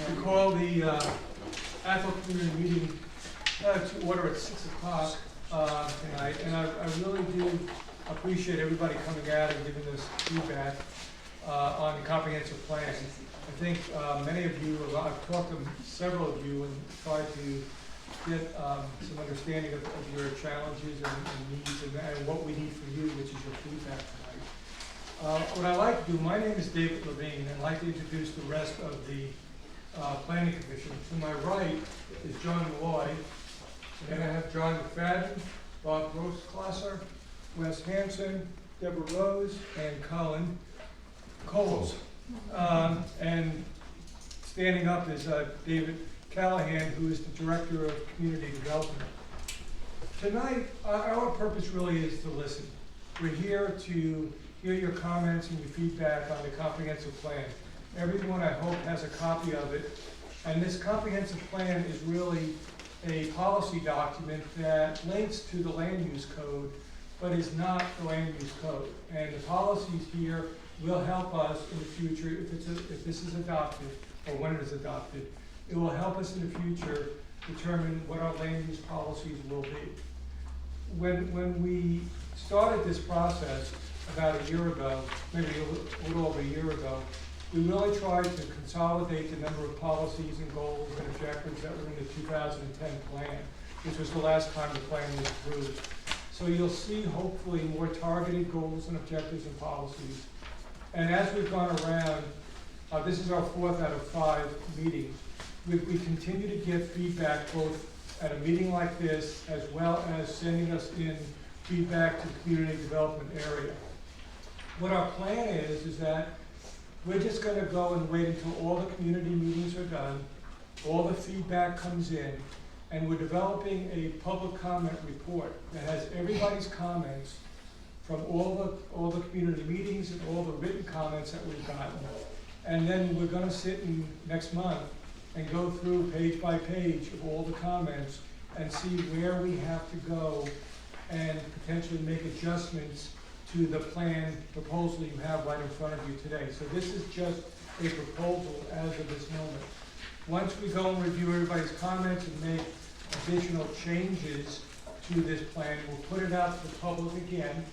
to call the Athol community meeting to order at 6 o'clock tonight. And I really do appreciate everybody coming out and giving us feedback on the comprehensive plan. I think many of you, I've talked to several of you and tried to get some understanding of your challenges and needs and what we need from you, which is your feedback tonight. What I like to do, my name is David Levine, and I'd like to introduce the rest of the Planning Commission. To my right is John Malloy, and I have John McFadden, Bob Grossklasser, Wes Hanson, Deborah Rose, and Colin Coles. And standing up is David Callahan, who is the Director of Community Development. Tonight, our purpose really is to listen. We're here to hear your comments and your feedback on the comprehensive plan. Everyone, I hope, has a copy of it. And this comprehensive plan is really a policy document that links to the land use code, but is not the land use code. And the policies here will help us in the future if this is adopted, or when it is adopted. It will help us in the future determine what our land use policies will be. When we started this process about a year ago, maybe a little over a year ago, we really tried to consolidate the number of policies and goals and objectives that were in the 2010 plan, which was the last time the plan was approved. So you'll see hopefully more targeted goals and objectives and policies. And as we've gone around, this is our 4th out of 5 meetings. We continue to get feedback both at a meeting like this as well as sending us in feedback to the community development area. What our plan is that we're just going to go and wait until all the community meetings are done, all the feedback comes in, and we're developing a public comment report that has everybody's comments from all the community meetings and all the written comments that we've gotten. And then we're going to sit in next month and go through page by page of all the comments and see where we have to go and potentially make adjustments to the plan proposal you have right in front of you today. So this is just a proposal as of this moment. Once we go and review everybody's comments and make additional changes to this plan, we'll put it out to the public again,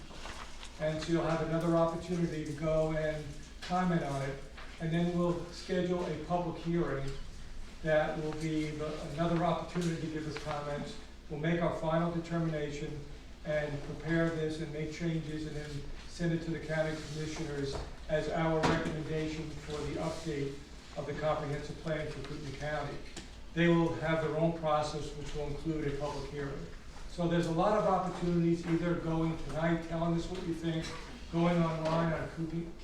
and so you'll have another opportunity to go and comment on it. And then we'll schedule a public hearing that will be another opportunity to give us comments. We'll make our final determination and prepare this and make changes and then send it to the county commissioners as our recommendation for the update of the comprehensive plan for Kootenai County. They will have their own process, which will include a public hearing. So there's a lot of opportunities, either going tonight, telling us what you think, going online on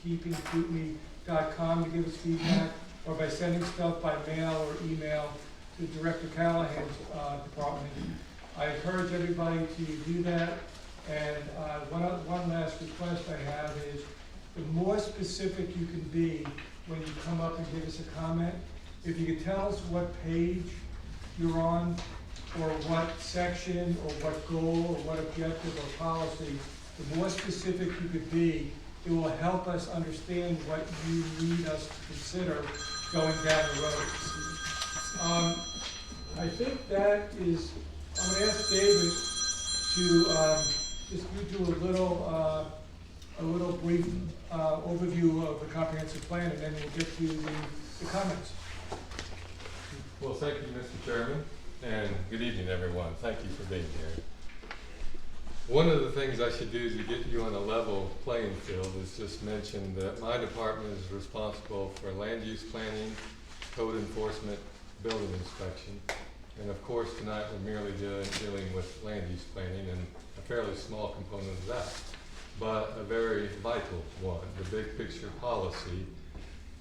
keepingkootenai.com to give us feedback, or by sending stuff by mail or email to Director Callahan's department. I encourage everybody to do that. And one last request I have is the more specific you can be when you come up and give us a comment. If you could tell us what page you're on, or what section, or what goal, or what objective or policy, the more specific you could be, it will help us understand what you need us to consider going down the road. I think that is, I'm going to ask David to just do a little brief overview of the comprehensive plan, and then we'll get to the comments. Well, thank you, Mr. Chairman, and good evening, everyone. Thank you for being here. One of the things I should do to get you on a level playing field is just mention that my department is responsible for land use planning, code enforcement, building inspection, and of course tonight we're merely dealing with land use planning, and a fairly small component of that, but a very vital one, the big picture policy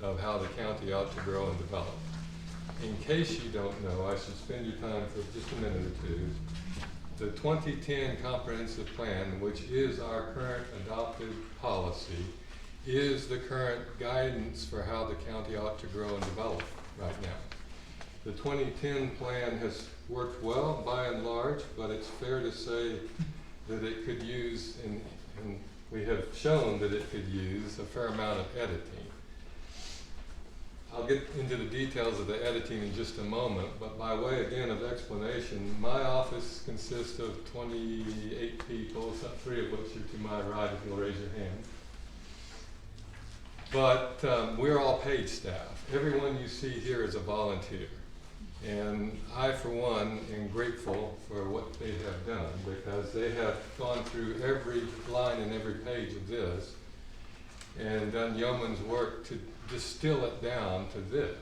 of how the county ought to grow and develop. In case you don't know, I should spend your time for just a minute or two. The 2010 Comprehensive Plan, which is our current adopted policy, is the current guidance for how the county ought to grow and develop right now. The 2010 plan has worked well by and large, but it's fair to say that it could use, and we have shown that it could use, a fair amount of editing. I'll get into the details of the editing in just a moment, but by way again of explanation, my office consists of 28 people, 3 of which are to my right if you'll raise your hand. But we're all paid staff. Everyone you see here is a volunteer. And I, for one, am grateful for what they have done, because they have gone through every line and every page of this and done yeoman's work to distill it down to this.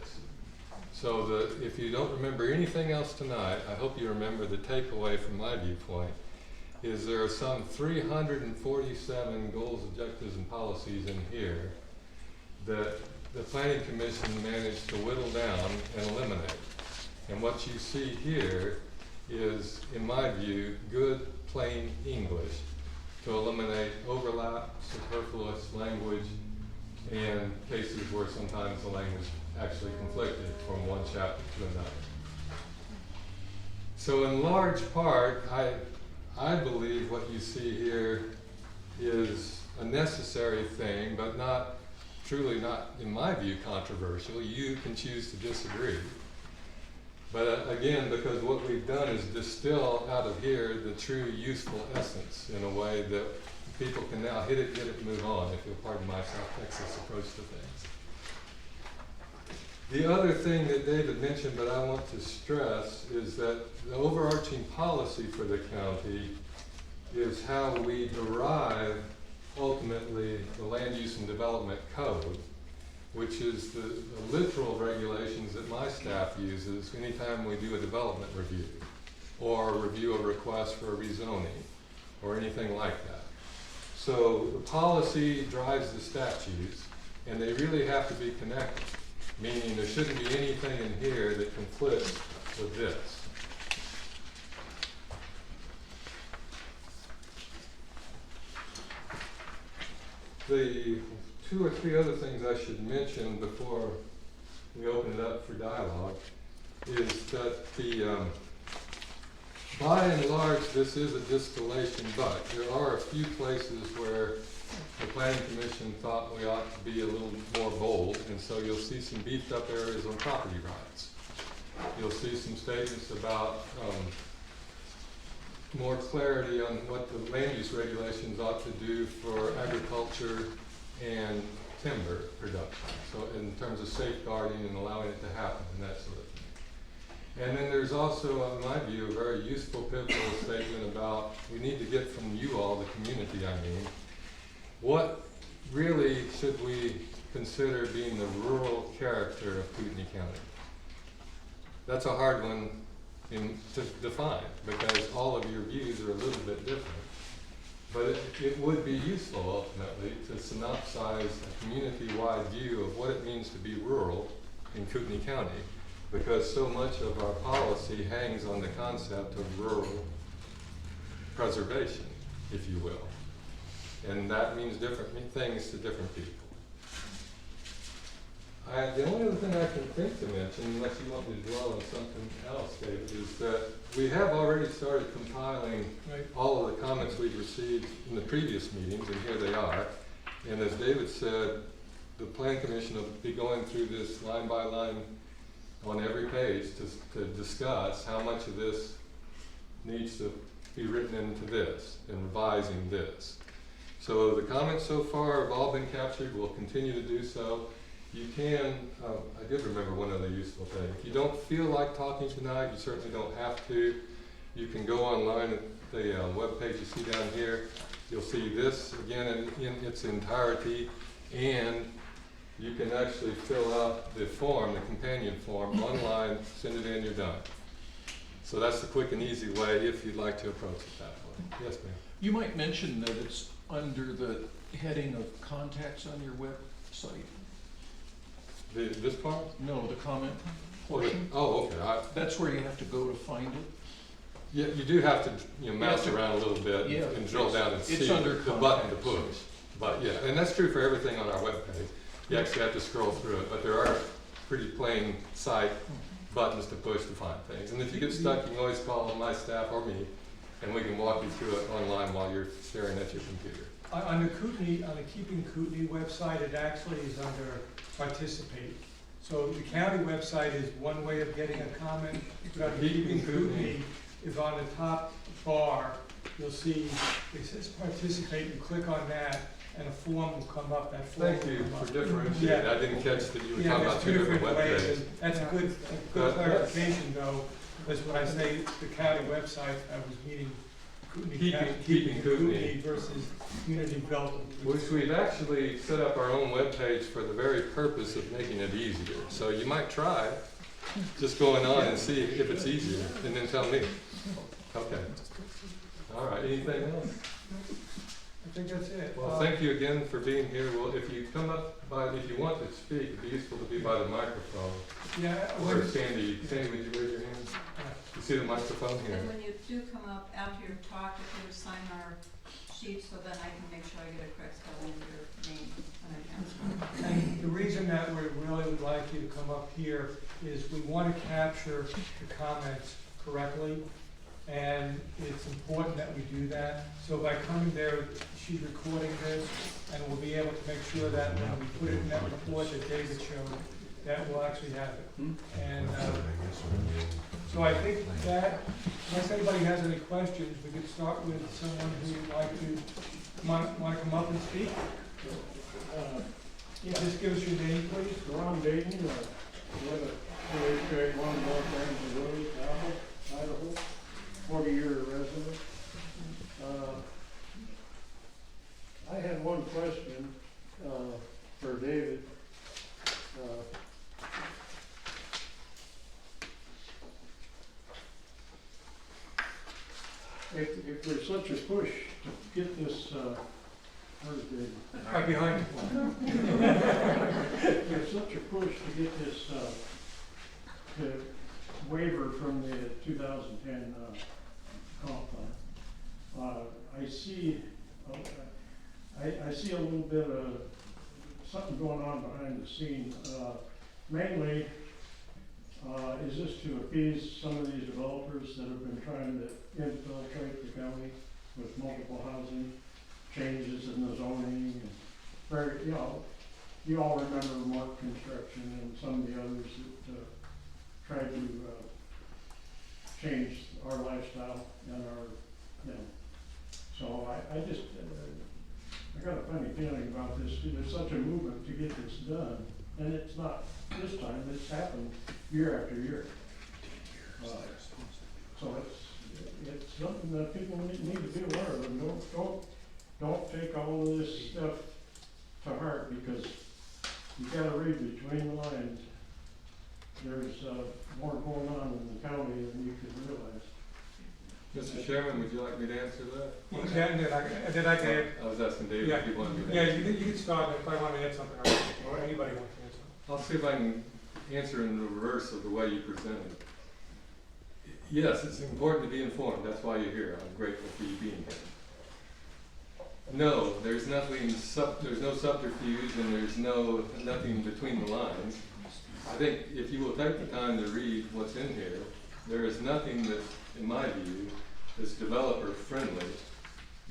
So if you don't remember anything else tonight, I hope you remember the takeaway from my viewpoint is there are some 347 goals, objectives, and policies in here that the Planning Commission managed to whittle down and eliminate. And what you see here is, in my view, good, plain English to eliminate overlap, superfluous language, and cases where sometimes the language actually conflicted from one chapter to another. So in large part, I believe what you see here is a necessary thing, but truly not, in my view, controversial. You can choose to disagree. But again, because what we've done is distill out of here the true useful essence in a way that people can now hit it, get it, move on, if you'll pardon my South Texas approach to things. The other thing that David mentioned, but I want to stress, is that the overarching policy for the county is how we derive ultimately the land use and development code, which is the literal regulations that my staff uses anytime we do a development review or review a request for a rezoning or anything like that. So the policy drives the statutes, and they really have to be connected, meaning there shouldn't be anything in here that conflicts with this. The 2 or 3 other things I should mention before we open it up for dialogue is that by and large, this is a distillation, but there are a few places where the Planning Commission thought we ought to be a little more bold, and so you'll see some beefed up areas on property rights. You'll see some statements about more clarity on what the land use regulations ought to do for agriculture and timber production, so in terms of safeguarding and allowing it to happen and that sort of thing. And then there's also, in my view, a very useful pivotal statement about we need to get from you all, the community I mean, what really should we consider being the rural character of Kootenai County? That's a hard one to define because all of your views are a little bit different. But it would be useful ultimately to synopsize a community-wide view of what it means to be rural in Kootenai County, because so much of our policy hangs on the concept of rural preservation, if you will. And that means different things to different people. The only other thing I can think to mention, unless you want me to dwell on something else, David, is that we have already started compiling all of the comments we've received in the previous meetings, and here they are. And as David said, the Plan Commission will be going through this line by line on every page to discuss how much of this needs to be written into this and revising this. So the comments so far have all been captured. We'll continue to do so. You can, I did remember one other useful thing. If you don't feel like talking tonight, you certainly don't have to. You can go online at the web page you see down here. You'll see this again in its entirety, and you can actually fill out the form, the companion form, online, send it in, you're done. So that's the quick and easy way if you'd like to approach it that way. Yes, ma'am. You might mention that it's under the heading of contacts on your website. This part? No, the comment portion. Oh, okay. That's where you have to go to find it. Yeah, you do have to mouse around a little bit and drill down and see the button to push. But yeah, and that's true for everything on our webpage. You actually have to scroll through it, but there are pretty plain sight buttons to push to find things. And if you get stuck, you can always call my staff or me, and we can walk you through it online while you're staring at your computer. On the Keeping Kootenai website, it actually is under participate. So the county website is one way of getting a comment, but Keeping Kootenai is on the top bar. You'll see, it says participate, you click on that, and a form will come up, that form Thank will you come up. for differentiating. I didn't catch that you were Yeah, talking there's about two two different different ways, webpages. and that's a good Yes. clarification though, because when I say the county website, I was meaning Keeping Kootenai. Kootenai versus Unity Belton. Which we've actually set up our own webpage for the very purpose of making it easier. So you might try just going on and see if it's easier, and then tell me. Okay. All right, anything else? I think that's it. Well, thank you again for being here. Well, if you come up by, if you want to speak, it'd be useful to be by the microphone. Yeah, Or Sandy, would you raise your hand? You see the microphone here? And when you do come up after your talk, if you would sign our sheet so then I can make sure I get a correct spelling of your name when I answer. and the reason that we really would like you to come up here is we want to capture the comments correctly, and it's important that we do that. So by coming there, she's recording this, and we'll be able to make sure that when we put it in that report that David showed, that we'll actually have it. And so I think that, unless anybody has any questions, we could start with someone who would like to, want to come up and speak. Just give us your name, please. Ron Dayton, live at 281 North Ramsey Road, Athol, Idaho, 40-year resident. I had one question for David. If there's such a push to get this, where's David? Right behind you. There's such a push to get this, the waiver from the 2010 comp plan. I see a little bit of something going on behind the scene. Mainly, is this to appease some of these developers that have been trying to infiltrate the county with multiple housing changes in the zoning and very, you all remember Mark Construction and some of the others that tried to change our lifestyle and our, so I just, I got a funny feeling about this. There's such a movement to get this done, and it's not this time, it's happened year after year. So it's something that people need to be aware of, and don't take all of this stuff to heart, because you gotta read between the lines. There's more going on in the county than you could realize. Mr. Chairman, would you like me to answer that? Yeah, and then I can, I was asking David if he wanted me to yeah, answer. you can start if I want to add something, or anybody wants to add something. I'll see if I can answer in the reverse of the way you presented. Yes, it's important to be informed. That's why you're here. I'm grateful for you being here. No, there's nothing. There's no subterfuge, and there's nothing between the lines. I think if you will take the time to read what's in here, there is nothing that, in my view, is developer friendly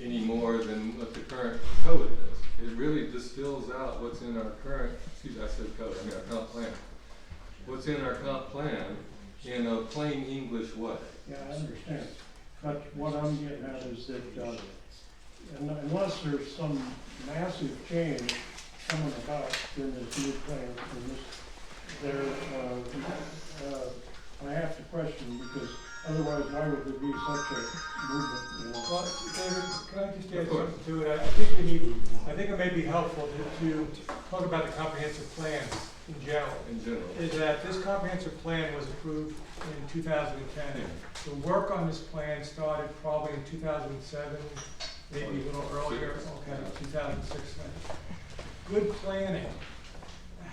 any more than what the current code is. It really distills out what's in our current, I said code, I mean our comp plan. What's in our comp plan in a plain English way. Yeah, I understand. But what I'm getting at is that unless there's some massive change coming about in this new plan, I have to question, because otherwise why would there be such a movement? Well, David, can I just add Of course. something to it? I think it may be helpful to talk about the comprehensive plan in general. In general. Is that this comprehensive plan was approved in 2010. The work on this plan started probably in 2007, maybe a little earlier, okay, 2006. Good planning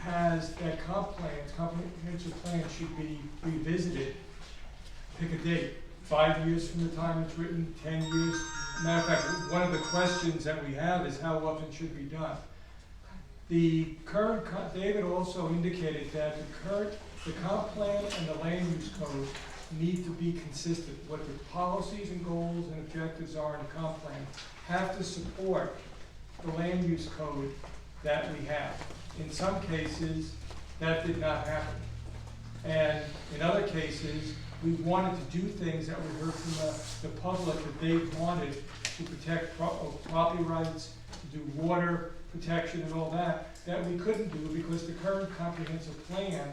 has that comprehensive plan should be revisited. Pick a date, 5 years from the time it's written, 10 years. Matter of fact, one of the questions that we have is how often should it be done? The current, David also indicated that the comp plan and the land use code need to be consistent. What the policies and goals and objectives are in the comp plan have to support the land use code that we have. In some cases, That did not happen. And in other cases, we wanted to do things that we heard from the public that they wanted to protect property rights, to do water protection and all that we couldn't do because the current comprehensive plan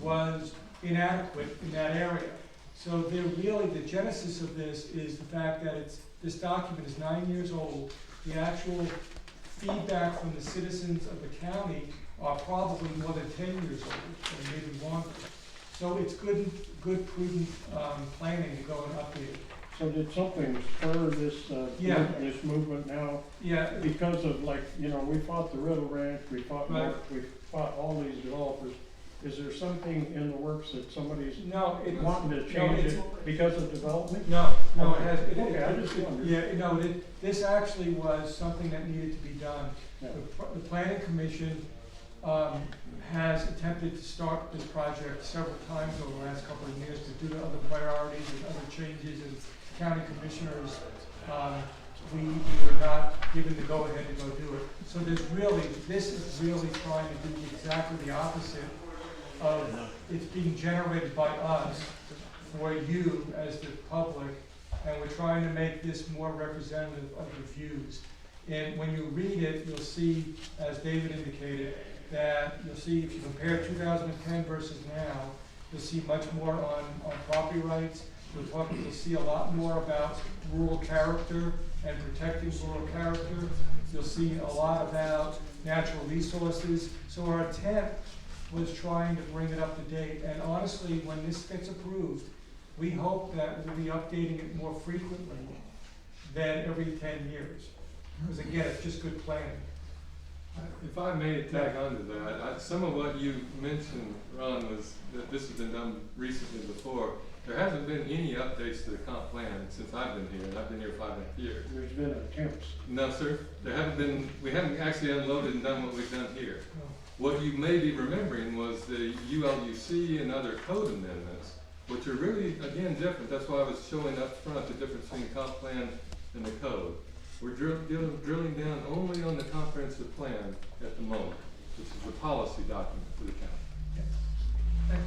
was inadequate in that area. So they're really, the genesis of this is the fact that this document is 9 years old. The actual feedback from the citizens of the county are probably more than 10 years old, or maybe longer. So it's good prudent planning to go and update it. So did something spur this, Yeah. this movement now? Yeah, Because of like, you know, we fought the Riddle Ranch, we fought Right. Mark, we fought all these developers. Is there something in the works that somebody's no, it, wanting to change it because of development? no, it has, Okay, I just wondered. yeah, no, this actually was something that needed to be done. Yeah. The planning commission has attempted to start this project several times over the last couple of years, but due to other priorities and other changes and county commissioners, we were not given the go-ahead to go do it. So this is really trying to do exactly the opposite of it's being generated by us for you as the public, and we're trying to make this more representative of the views. And when you read it, you'll see, as David indicated, that you'll see if you compare 2010 versus now, you'll see much more on property rights. You'll see a lot more about rural character and protecting rural character. You'll see a lot about natural resources. So our intent was trying to bring it up to date. And honestly, when this gets approved, we hope that we'll be updating it more frequently than every 10 years. Because again, it's just good planning. If I may tag on to that, some of what you mentioned, Ron, was that this has been done recently before. There hasn't been any updates to the comp plan since I've been here, and I've been here 5.5 years. There's been attempts. No, sir, there haven't been, we haven't actually unloaded and done what we've done here. What you may be remembering was the ULUC and other code amendments, which are really, again, different. That's why I was showing up front the difference between the comp plan and the code. We're drilling down only on the comprehensive plan at the moment, which is the policy document for the county.